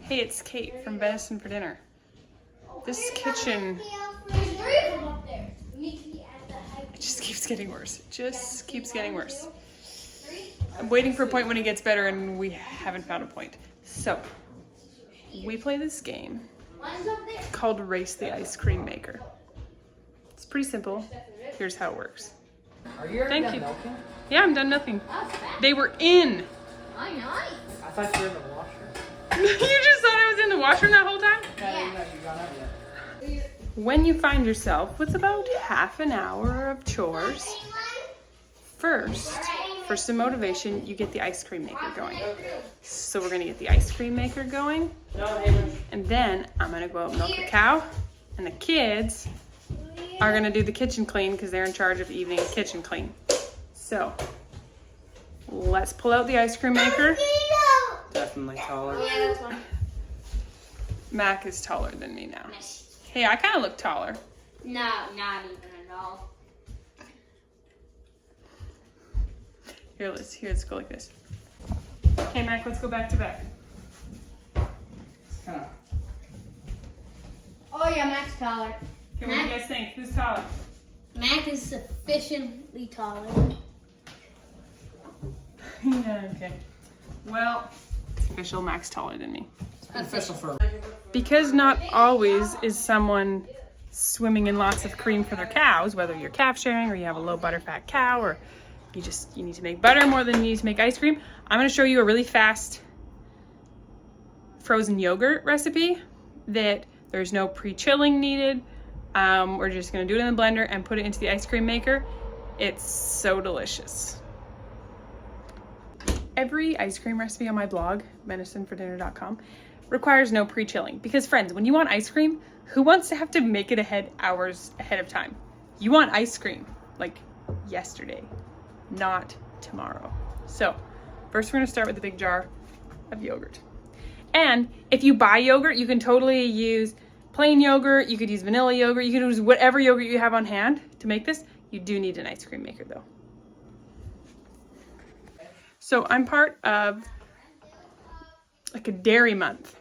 Hey, it's Kate from Venison For Dinner. This kitchen, it just keeps getting worse. It just keeps getting worse. I'm waiting for a point when it gets better and we haven't found a point. So, we play this game called Race the Ice Cream Maker. It's pretty simple. Here's how it works. Are you already done milking? Yeah, I'm done milking. They were in. I thought you were in the washroom. You just thought I was in the washroom that whole time? Yeah. You got out yet. When you find yourself with about half an hour of chores, first, for some motivation, you get the ice cream maker going. So we're gonna get the ice cream maker going, and then I'm gonna go out and milk a cow, and the kids are gonna do the kitchen clean because they're in charge of evening kitchen clean. So let's pull out the ice cream maker. Definitely taller. Yeah, that's one. Mac is taller than me now. Hey, I kind of look taller. No, not even at all. Here, let's go like this. Okay, Mac, let's go back to back. Oh yeah, Mac's taller. Okay, what do you guys think? Who's taller? Mac is sufficiently taller. Yeah, okay. Well, it's official, Mac's taller than me. Official for. Because not always is someone swimming in lots of cream for their cows, whether you're calf sharing or you have a low butterfat cow or you need to make butter more than you need to make ice cream. I'm gonna show you a really fast frozen yogurt recipe that there's no pre-chilling needed. We're just gonna do it in the blender and put it into the ice cream maker. It's so delicious. Every ice cream recipe on my blog, menisonfordinner.com, requires no pre-chilling. Because friends, when you want ice cream, who wants to have to make it hours ahead of time? You want ice cream like yesterday, not tomorrow. So first we're gonna start with a big jar of yogurt. And if you buy yogurt, you can totally use plain yogurt, you could use vanilla yogurt, you could use whatever yogurt you have on hand to make this. You do need an ice cream maker though. So I'm part of like a dairy month.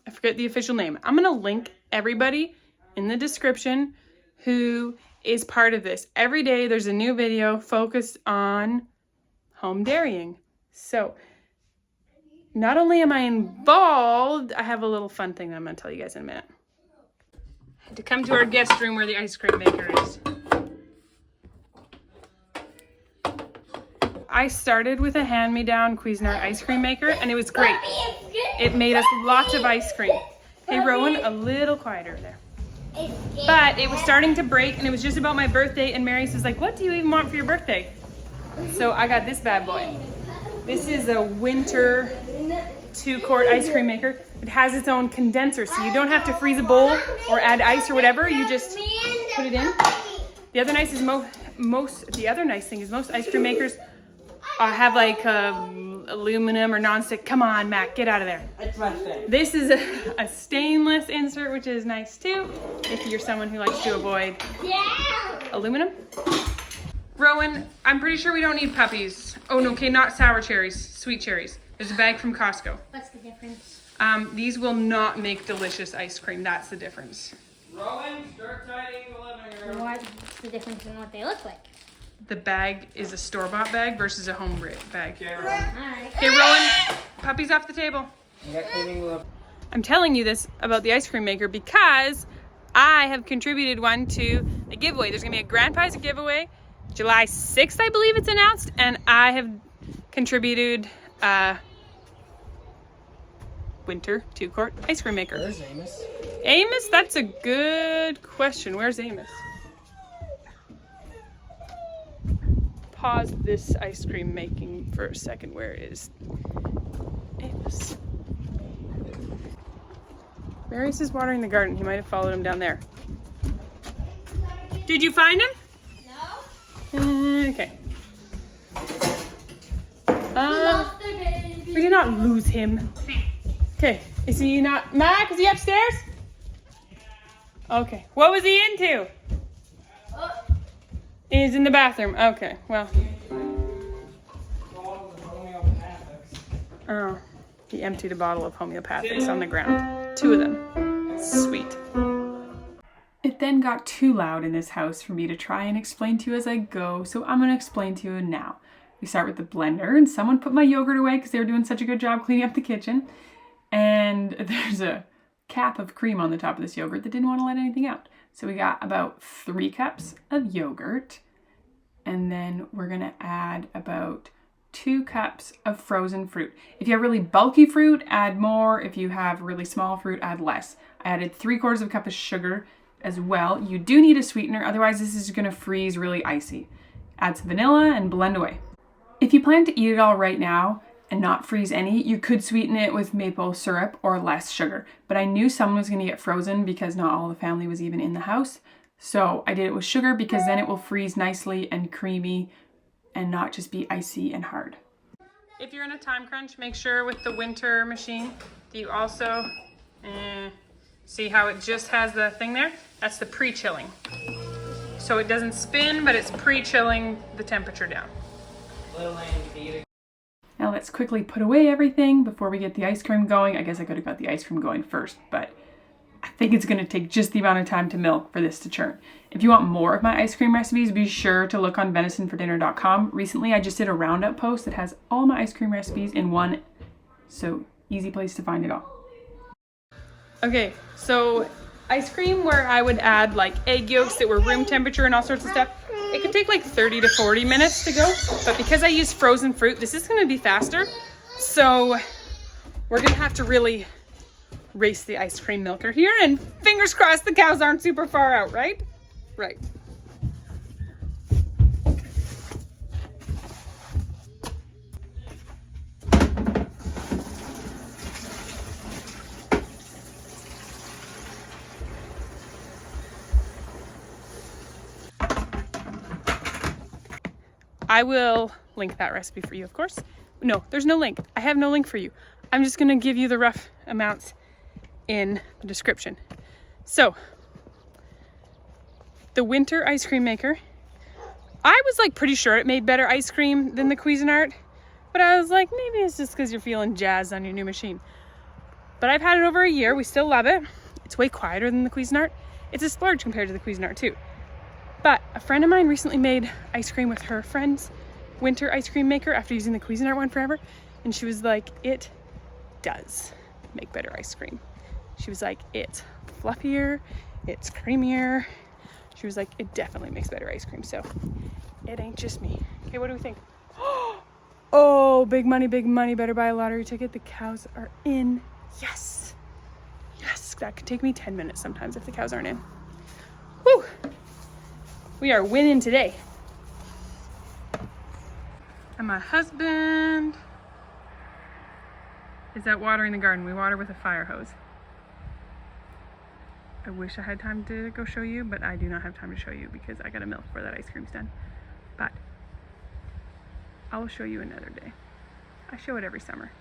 I forget the official name. I'm gonna link everybody in the description who is part of this. Every day there's a new video focused on home dairying. So not only am I involved, I have a little fun thing that I'm gonna tell you guys in a minute. I had to come to our guest room where the ice cream maker is. I started with a hand-me-down Cuisinart ice cream maker and it was great. It made us lots of ice cream. Hey Rowan, a little quieter there. But it was starting to break and it was just about my birthday and Mary says like, what do you even want for your birthday? So I got this bad boy. This is a winter 2-quart ice cream maker. It has its own condenser so you don't have to freeze a bowl or add ice or whatever. You just put it in. The other nice thing is most ice cream makers have like aluminum or nonstick. Come on, Mac, get out of there. That's my thing. This is a stainless insert, which is nice too, if you're someone who likes to avoid aluminum. Rowan, I'm pretty sure we don't need puppies. Oh no, okay, not sour cherries, sweet cherries. There's a bag from Costco. What's the difference? These will not make delicious ice cream. That's the difference. Rowan, start tidying the living room. What's the difference in what they look like? The bag is a store-bought bag versus a home bag. Okay, Rowan. Alright. Okay, Rowan, puppies off the table. You got cleaning the living. I'm telling you this about the ice cream maker because I have contributed one to a giveaway. There's gonna be a grand prize giveaway, July 6th, I believe it's announced, and I have contributed a winter 2-quart ice cream maker. Where's Amos? Amos, that's a good question. Where's Amos? Pause this ice cream making for a second. Where is Amos? Marius is watering the garden. He might have followed him down there. Did you find him? No. Okay. We did not lose him. Okay. Is he not? Mac, is he upstairs? Okay. What was he into? He's in the bathroom. Okay, well. Oh. He emptied a bottle of homeopathics on the ground. 2 of them. Sweet. It then got too loud in this house for me to try and explain to you as I go, so I'm going to explain to you now. We start with the blender, and someone put my yogurt away because they were doing such a good job cleaning up the kitchen. And there's a cap of cream on the top of this yogurt that didn't want to let anything out. So we got about 3 cups of yogurt, and then we're going to add about 2 cups of frozen fruit. If you have really bulky fruit, add more. If you have really small fruit, add less. I added 3/4 of a cup of sugar as well. You do need a sweetener, otherwise this is going to freeze really icy. Add some vanilla and blend away. If you plan to eat it all right now and not freeze any, you could sweeten it with maple syrup or less sugar. But I knew someone was going to get frozen because not all the family was even in the house. So I did it with sugar because then it will freeze nicely and creamy and not just be icy and hard. If you're in a time crunch, make sure with the winter machine that you also see how it just has the thing there? That's the pre-chilling. So it doesn't spin, but it's pre-chilling the temperature down. Now let's quickly put away everything before we get the ice cream going. I guess I could have got the ice cream going first, but I think it's going to take just the amount of time to milk for this to churn. If you want more of my ice cream recipes, be sure to look on venisonfordinner.com. Recently, I just did a roundup post that has all my ice cream recipes in one, so easy place to find it all. Okay, so ice cream where I would add like egg yolks that were room temperature and all sorts of stuff, it could take like 30 to 40 minutes to go. But because I use frozen fruit, this is gonna be faster. So we're gonna have to really race the ice cream milker here, and fingers crossed the cows aren't super far out, right? Right. I will link that recipe for you, of course. No, there's no link. I have no link for you. I'm just gonna give you the rough amounts in the description. So, the winter ice cream maker, I was like pretty sure it made better ice cream than the Cuisinart, but I was like, maybe it's just because you're feeling jazzed on your new machine. But I've had it over a year. We still love it. It's way quieter than the Cuisinart. It's a splurge compared to the Cuisinart too. But a friend of mine recently made ice cream with her friend's winter ice cream maker after using the Cuisinart one forever. And she was like, it does make better ice cream. She was like, it's fluffier, it's creamier. She was like, it definitely makes better ice cream. So it ain't just me. Okay, what do we think? Oh, big money, better buy a lottery ticket. The cows are in. Yes. Yes, that could take me 10 minutes sometimes if the cows aren't in. Woo. We are winning today. And my husband is out watering the garden. We water with a fire hose. I wish I had time to go show you, but I do not have time to show you because I gotta milk before that ice cream's done. But I'll show you another day. I show it every summer.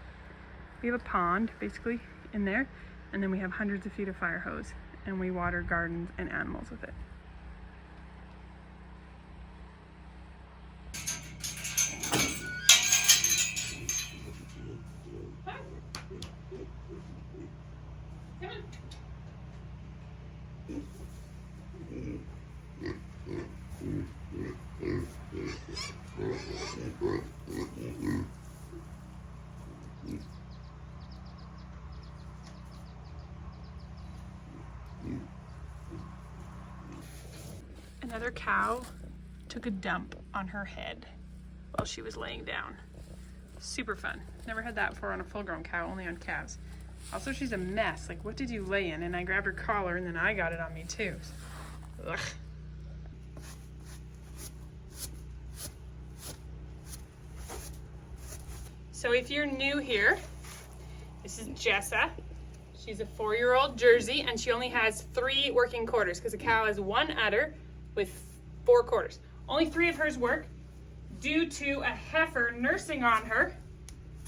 We have a pond basically in there, and then we have hundreds of feet of fire hose, and we water gardens and animals with it. Another cow took a dump on her head while she was laying down. Super fun. Never had that before on a full-grown cow, only on calves. Also, she's a mess. Like, what did you lay in? And I grabbed her collar, and then I got it on me too. Ugh. So if you're new here, this is Jessa. She's a 4-year-old Jersey, and she only has 3 working quarters because a cow has 1 udder with 4 quarters. Only 3 of hers work due to a heifer nursing on her.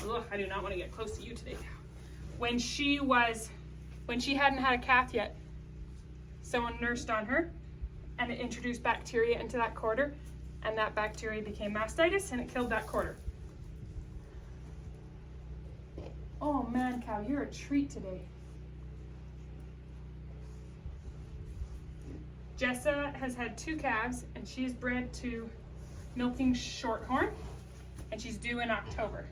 Ugh, I do not want to get close to you today, cow. When she hadn't had a calf yet, someone nursed on her and it introduced bacteria into that quarter, and that bacteria became mastitis and it killed that quarter. Oh man, cow, you're a treat today. Jessa has had 2 calves and she's bred to milking shorthorn and she's due in October.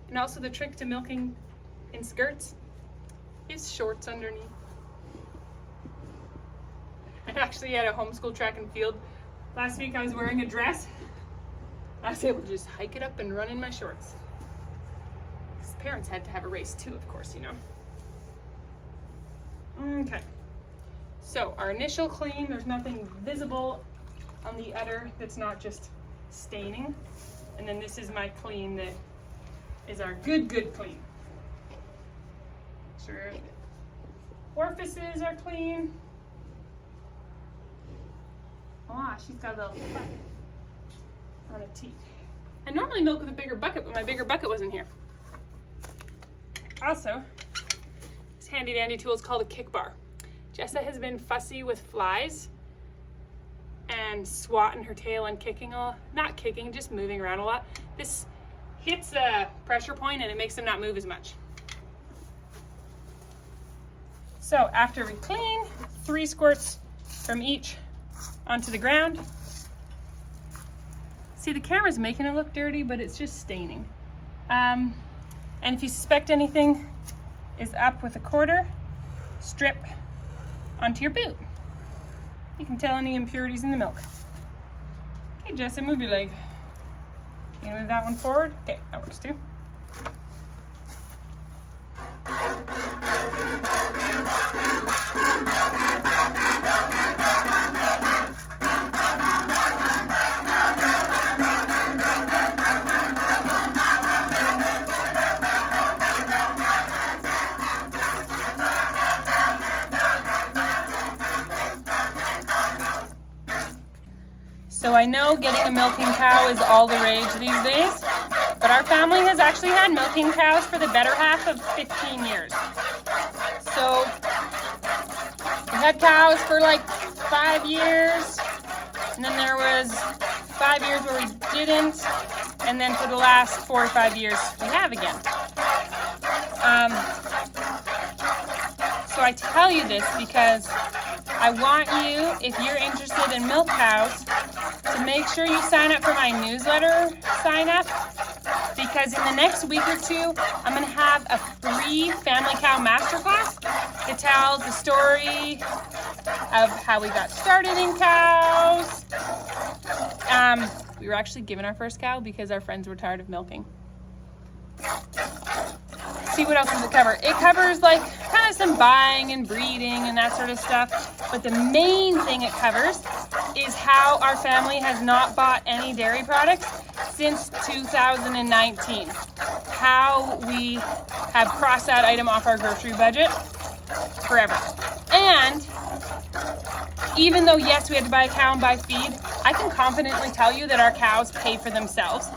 And also the trick to milking in skirts is shorts underneath. I'm actually at a homeschool track and field. Last week I was wearing a dress. I was able to just hike it up and run in my shorts. His parents had to have a race too, of course, you know. Okay. So our initial clean, there's nothing visible on the udder that's not just staining. And then this is my clean that is our good clean. Sure. Orifices are clean. Ah, she's got a little cut on a teat. I normally milk with a bigger bucket, but my bigger bucket wasn't here. Also, this handy dandy tool is called a kick bar. Jessa has been fussy with flies and swatting her tail and kicking not kicking, just moving around a lot. This hits a pressure point and it makes them not move as much. So after we clean, 3 squirts from each onto the ground. See, the camera's making it look dirty, but it's just staining. And if you suspect anything is up with a quarter, strip onto your boot. You can tell any impurities in the milk. Okay, Jessa, move your leg. You gonna move that one forward? Okay, that works too. So I know getting a milking cow is all the rage these days, but our family has actually had milking cows for the better half of 15 years. So we had cows for like 5 years, and then there was 5 years where we didn't, and then for the last 4 or 5 years we have again. So I tell you this because I want you, if you're interested in milk cows, to make sure you sign up for my newsletter sign up, because in the next week or 2, I'm going to have a free family cow masterclass that tells the story of how we got started in cows. We were actually given our first cow because our friends were tired of milking. See, what else does it cover? It covers like kind of some buying and breeding and that sort of stuff. But the main thing it covers is how our family has not bought any dairy products since 2019. How we have crossed that item off our grocery budget forever. And even though, yes, we had to buy a cow and buy feed, I can confidently tell you that our cows pay for themselves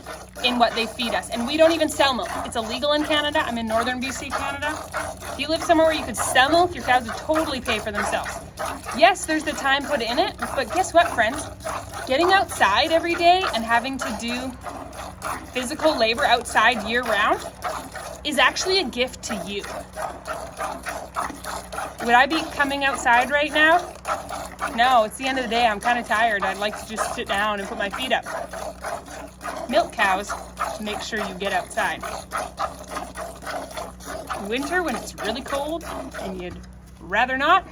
in what they feed us. And we don't even sell milk. It's illegal in Canada. I'm in northern BC, Canada. If you live somewhere where you could sell milk, your cows would totally pay for themselves. Yes, there's the time put in it, but guess what, friends? Getting outside every day and having to do physical labor outside year-round is actually a gift to you. Would I be coming outside right now? No, it's the end of the day. I'm kind of tired. I'd like to just sit down and put my feet up. Milk cows make sure you get outside. Winter, when it's really cold and you'd rather not,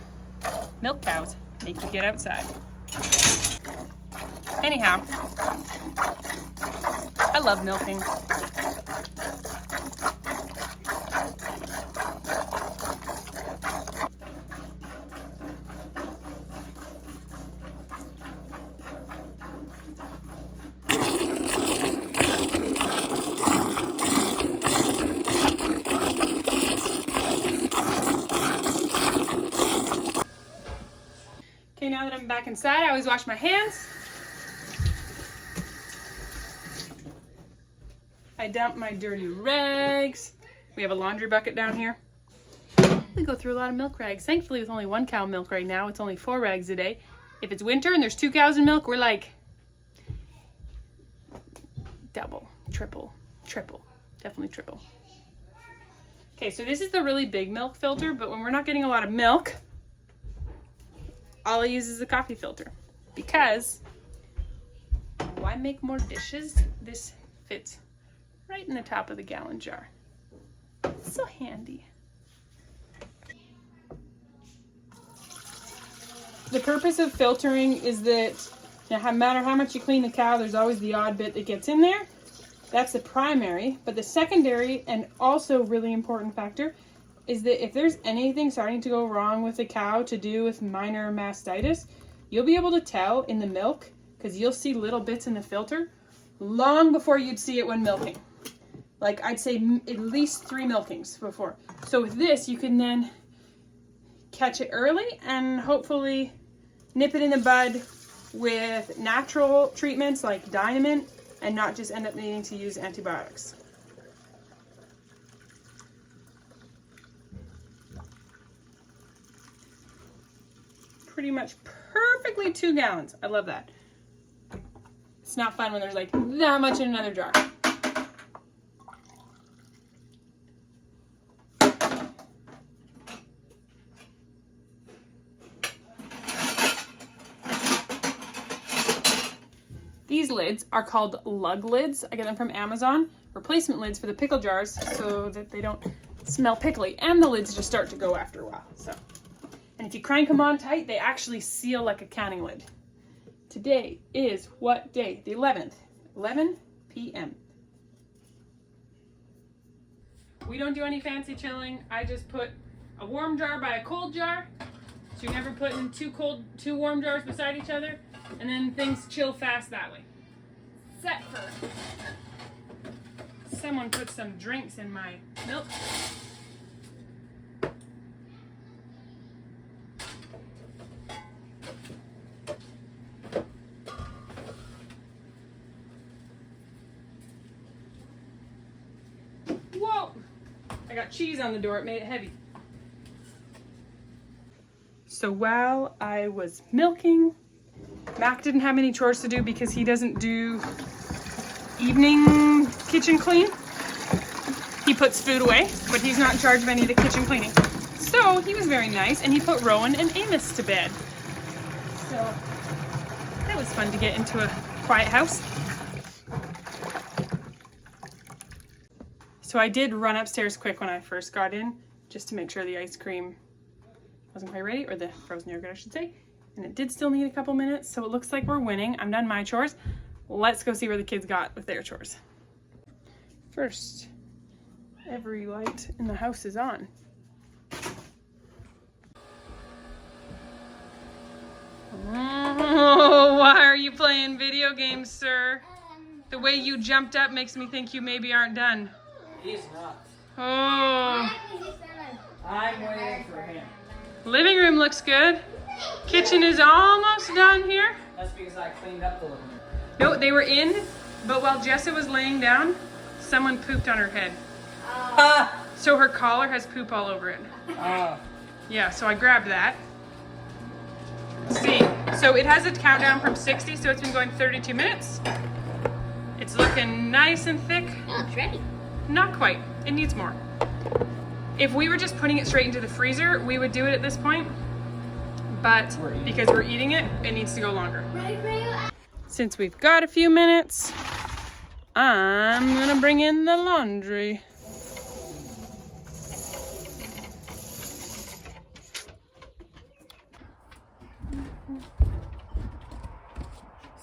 milk cows make you get outside. Anyhow, I love milking. Okay, now that I'm back inside, I always wash my hands. I dump my dirty rags. We have a laundry bucket down here. We go through a lot of milk rags. Thankfully, with only 1 cow milk right now, it's only 4 rags a day. If it's winter and there's 2 cows in milk, we're like double, triple, definitely triple. Okay, so this is the really big milk filter, but when we're not getting a lot of milk, all I use is a coffee filter. Because why make more dishes? This fits right in the top of the gallon jar. So handy. The purpose of filtering is that no matter how much you clean the cow, there's always the odd bit that gets in there. That's the primary, but the secondary and also really important factor is that if there's anything starting to go wrong with the cow to do with minor mastitis, you'll be able to tell in the milk because you'll see little bits in the filter long before you'd see it when milking. Like I'd say at least 3 milkings before. So with this, you can then catch it early and hopefully nip it in the bud with natural treatments like Dynamint and not just end up needing to use antibiotics. Pretty much perfectly 2 gallons. I love that. It's not fun when there's like that much in another jar. These lids are called lug lids. I get them from Amazon. Replacement lids for the pickle jars so that they don't smell pickly. And the lids just start to go after a while. So, and if you crank them on tight, they actually seal like a canning lid. Today is what day? The 11th. 11 p.m. We don't do any fancy chilling. I just put a warm jar by a cold jar. So you're never putting two warm jars beside each other. And then things chill fast that way. Except for someone put some drinks in my milk. Whoa! I got cheese on the door, it made it heavy. So while I was milking, Mac didn't have any chores to do because he doesn't do evening kitchen clean. He puts food away, but he's not in charge of any of the kitchen cleaning. So he was very nice and he put Rowan and Amos to bed. So that was fun to get into a quiet house. So I did run upstairs quick when I first got in just to make sure the ice cream wasn't quite ready, or the frozen yogurt I should say. And it did still need a couple minutes, so it looks like we're winning. I'm done my chores. Let's go see where the kids got with their chores. First, every light in the house is on. Oh, why are you playing video games, sir? The way you jumped up makes me think you maybe aren't done. He's not. Oh. I'm waiting for him. Living room looks good. Kitchen is almost done here. That's because I cleaned up the living room. No, they were in, but while Jessa was laying down, someone pooped on her head. So her collar has poop all over it. Yeah, so I grabbed that. See, so it has a countdown from 60, so it's been going 32 minutes. It's looking nice and thick. Oh, it's ready. Not quite, it needs more. If we were just putting it straight into the freezer, we would do it at this point. But because we're eating it, it needs to go longer. Since we've got a few minutes, I'm gonna bring in the laundry.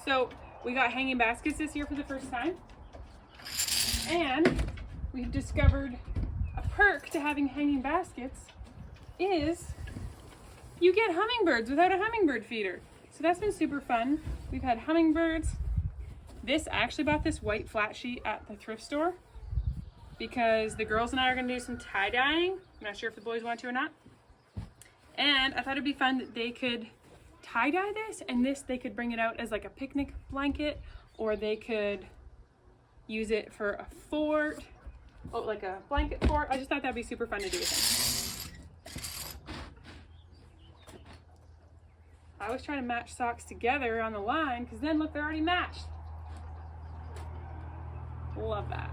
So we got hanging baskets this year for the first time. And we've discovered a perk to having hanging baskets is you get hummingbirds without a hummingbird feeder. So that's been super fun. We've had hummingbirds. I actually bought this white flat sheet at the thrift store because the girls and I are gonna do some tie-dyeing. I'm not sure if the boys want to or not. And I thought it'd be fun that they could tie-dye this, and this they could bring it out as like a picnic blanket, or they could use it for a fort, like a blanket fort. I just thought that'd be super fun to do with them. I was trying to match socks together on the line because then look, they're already matched. Love that.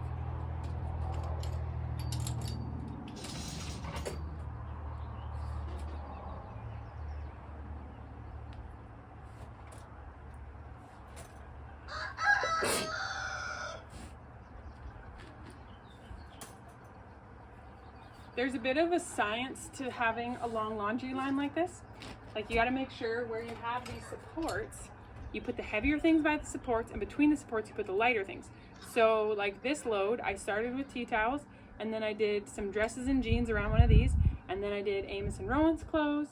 There's a bit of a science to having a long laundry line like this. Like you gotta make sure where you have these supports, you put the heavier things by the supports, and between the supports you put the lighter things. So like this load, I started with tea towels, and then I did some dresses and jeans around one of these, and then I did Amos and Rowan's clothes,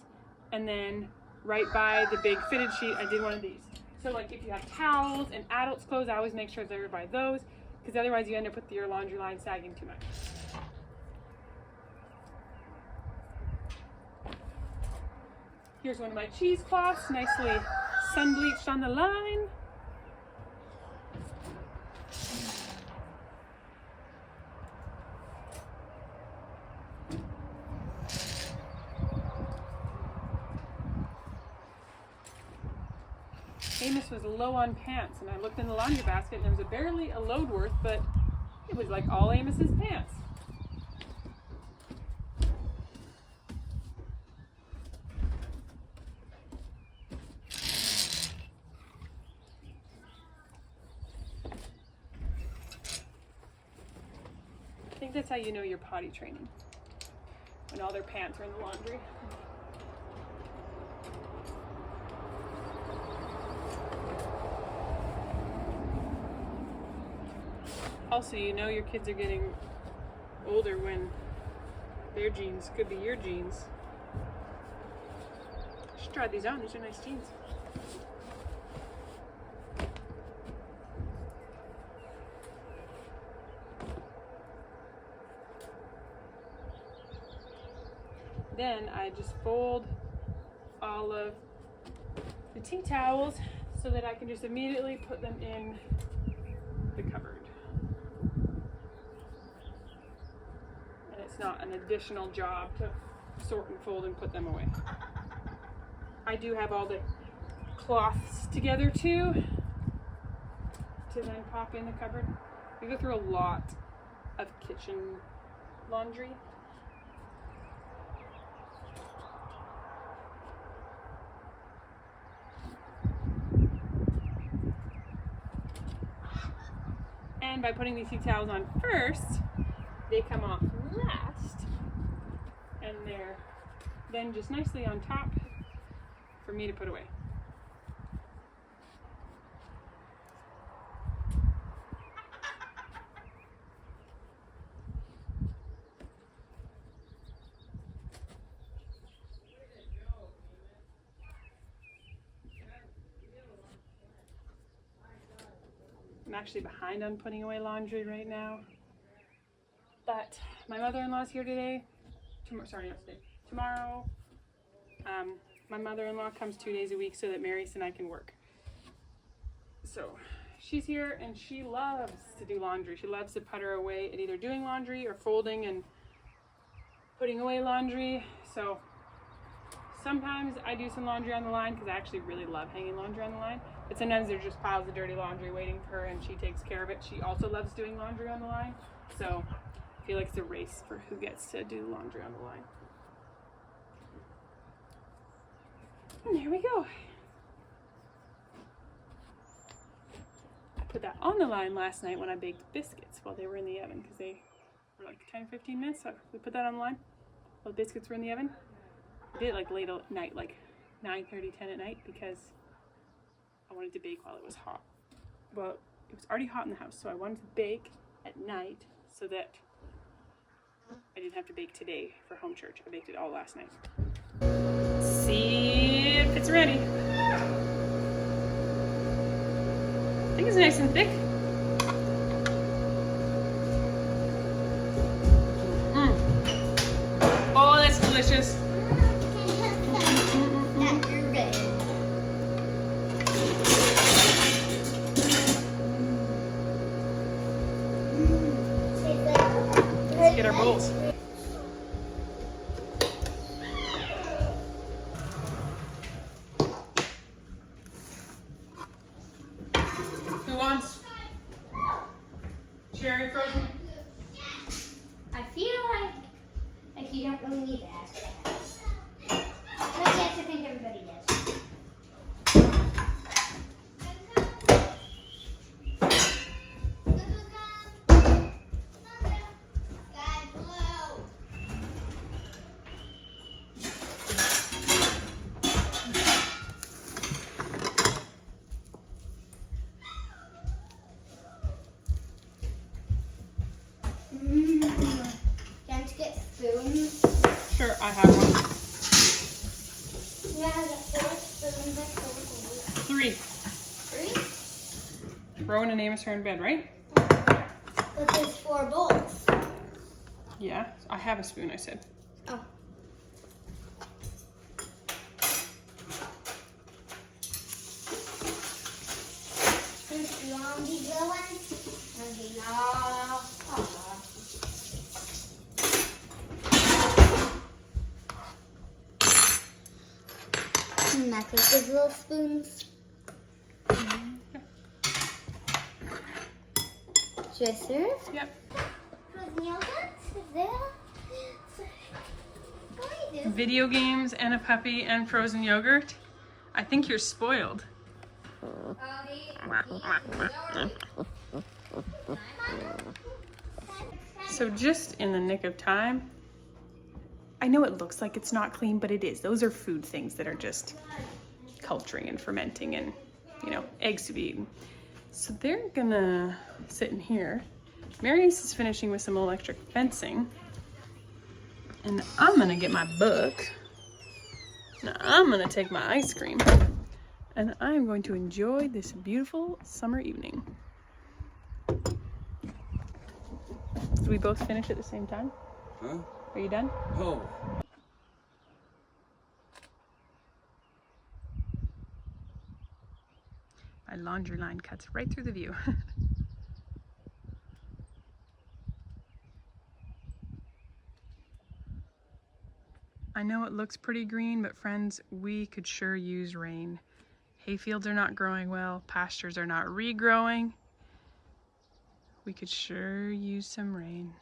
and then right by the big fitted sheet, I did one of these. So like if you have towels and adults clothes, I always make sure they're by those, because otherwise you end up with your laundry line sagging too much. Here's one of my cheesecloths, nicely sun bleached on the line. Amos was low on pants, and I looked in the laundry basket and there was barely a load worth, but it was like all Amos's pants. I think that's how you know you're potty training, when all their pants are in the laundry. Also, you know your kids are getting older when their jeans could be your jeans. You should try these on, these are nice jeans. Then I just fold all of the tea towels so that I can just immediately put them in the cupboard. And it's not an additional job to sort and fold and put them away. I do have all the cloths together too, to then pop in the cupboard. We go through a lot of kitchen laundry. And by putting these tea towels on first, they come off last, and they're then just nicely on top for me to put away. I'm actually behind on putting away laundry right now, but my mother-in-law's here today. Tomorrow. My mother-in-law comes 2 days a week so that Marius and I can work. So she's here and she loves to do laundry. She loves to putter away at either doing laundry or folding and putting away laundry. So sometimes I do some laundry on the line because I actually really love hanging laundry on the line. But sometimes there's just piles of dirty laundry waiting for her and she takes care of it. She also loves doing laundry on the line. So I feel like it's a race for who gets to do laundry on the line. And there we go. I put that on the line last night when I baked biscuits while they were in the oven because they were like 10-15 minutes. So we put that on the line while the biscuits were in the oven. I did it like late at night, like 9:30, 10 at night, because I wanted to bake while it was hot. Well, it was already hot in the house, so I wanted to bake at night so that I didn't have to bake today for home church. I baked it all last night. See if it's ready. I think it's nice and thick. Oh, that's delicious. Let's get our bowls. Rowan and Amos are in bed, right? But there's 4 bowls. Yeah, I have a spoon, I said. Oh. And that's with those little spoons. Should I serve? Yep. Video games and a puppy and frozen yogurt. I think you're spoiled. So just in the nick of time, I know it looks like it's not clean, but it is. Those are food things that are just culturing and fermenting and, you know, eggs to be eaten. So they're gonna sit in here. Marius is finishing with some electric fencing. And I'm gonna get my book. Now I'm gonna take my ice cream. And I'm going to enjoy this beautiful summer evening. Did we both finish at the same time? Huh? Are you done? Oh. My laundry line cuts right through the view. I know it looks pretty green, but friends, we could sure use rain. Hayfields are not growing well, pastures are not regrowing. We could sure use some rain.